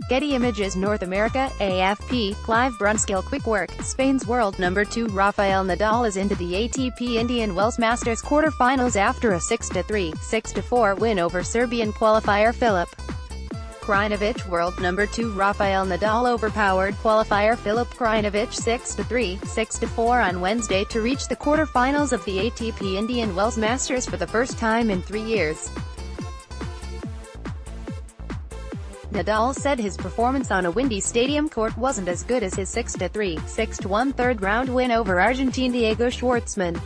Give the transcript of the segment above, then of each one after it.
Getty Images North America, AFP, Clive Brunskill quick work, Spain's world number 2 Rafael Nadal is into the ATP Indian Wells Masters quarter-finals after a 6-3, 6-4 win over Serbian qualifier Filip Krajinovic World number 2 Rafael Nadal overpowered qualifier Filip Krajinovic 6-3, 6-4 on Wednesday to reach the quarter-finals of the ATP Indian Wells Masters for the first time in 3 years. Nadal said his performance on a windy stadium court wasn't as good as his 6-3, 6-1 third-round win over Argentine Diego Schwartzman.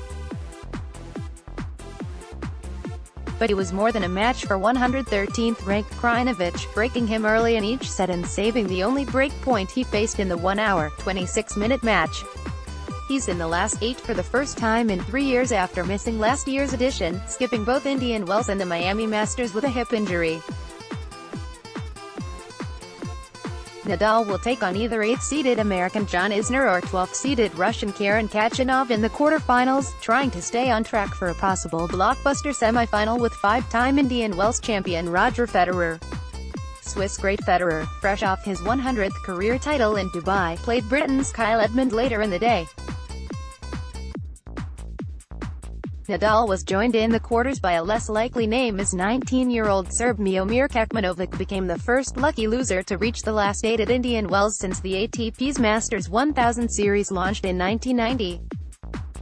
But it was more than a match for 113th-ranked Krajinovic, breaking him early in each set and saving the only break point he faced in the 1-hour, 26-minute match. He's in the last 8 for the first time in 3 years after missing last year's edition, skipping both Indian Wells and the Miami Masters with a hip injury. Nadal will take on either 8th-seeded American John Isner or 12th-seeded Russian Karen Khachanov in the quarterfinals, trying to stay on track for a possible blockbuster semifinal with 5-time Indian Wells champion Roger Federer. Swiss great Federer, fresh off his 100th career title in Dubai, played Britain's Kyle Edmund later in the day. Nadal was joined in the quarters by a less likely name as 19-year-old Serb Miomir Kecmanovic became the first lucky loser to reach the last 8 at Indian Wells since the ATP's Masters 1000 series launched in 1990.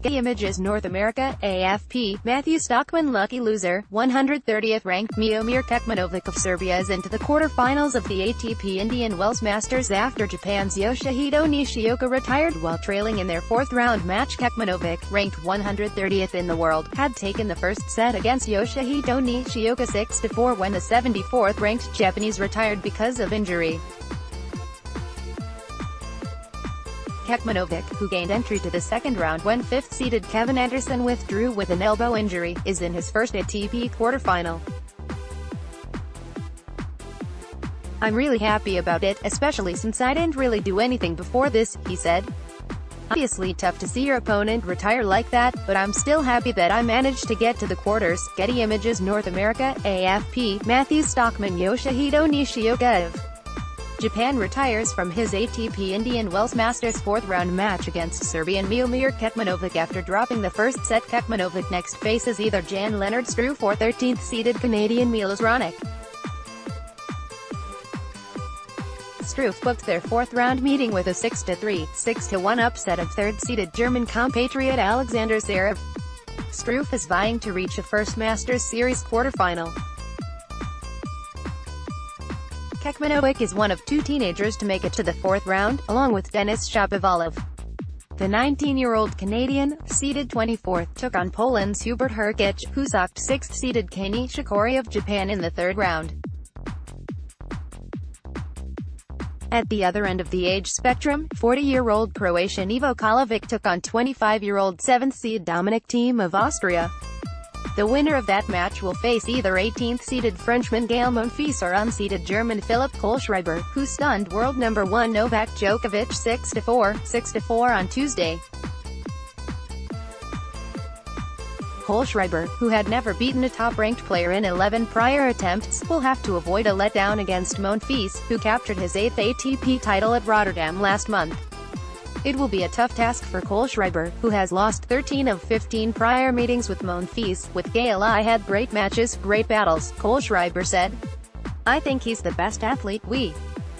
Getty Images North America, AFP, Matthew Stockman lucky loser, 130th ranked Miomir Kecmanovic of Serbia is into the quarterfinals of the ATP Indian Wells Masters after Japan's Yoshihito Nishioka retired while trailing in their 4th-round match. Kecmanovic, ranked 130th in the world, had taken the first set against Yoshihito Nishioka 6-4 when the 74th-ranked Japanese retired because of injury. Kecmanovic, who gained entry to the second round when 5th-seeded Kevin Anderson withdrew with an elbow injury, is in his first ATP quarterfinal. "I'm really happy about it, especially since I didn't really do anything before this," he said. "Obviously tough to see your opponent retire like that, but I'm still happy that I managed to get to the quarters." Getty Images North America, AFP, Matthew Stockman Yoshihito Nishioka of Japan retires from his ATP Indian Wells Masters 4th-round match against Serbian Miomir Kecmanovic after dropping the first set. Kecmanovic next faces either Jan-Lennard Struff or 13th-seeded Canadian Milos Raonic. Struff booked their 4th-round meeting with a 6-3, 6-1 upset of 3rd-seeded German compatriot Alexander Zverev. Struff is vying to reach a first Masters Series quarterfinal. Kecmanovic is one of 2 teenagers to make it to the 4th round, along with Denis Shapovalov. The 19-year-old Canadian, seeded 24th, took on Poland's Hubert Hurkacz, who socked 6th-seeded Kei Nishikori of Japan in the 3rd round. At the other end of the age spectrum, 40-year-old Croatian Ivo Kolovic took on 25-year-old 7th-seed Dominic Thiem of Austria. The winner of that match will face either 18th-seeded Frenchman Gael Monfils or unseeded German Philipp Kohlschreiber, who stunned world number 1 Novak Djokovic 6-4, 6-4 on Tuesday. Kohlschreiber, who had never beaten a top-ranked player in 11 prior attempts, will have to avoid a letdown against Monfils, who captured his 8th ATP title at Rotterdam last month. It will be a tough task for Kohlschreiber, who has lost 13 of 15 prior meetings with Monfils. "With Gael I had great matches, great battles," Kohlschreiber said. "I think he's the best athlete we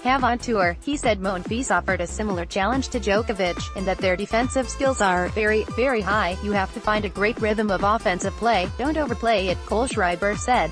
have on tour." He said Monfils offered a similar challenge to Djokovic, and that their defensive skills are very, very high. "You have to find a great rhythm of offensive play, don't overplay it," Kohlschreiber said.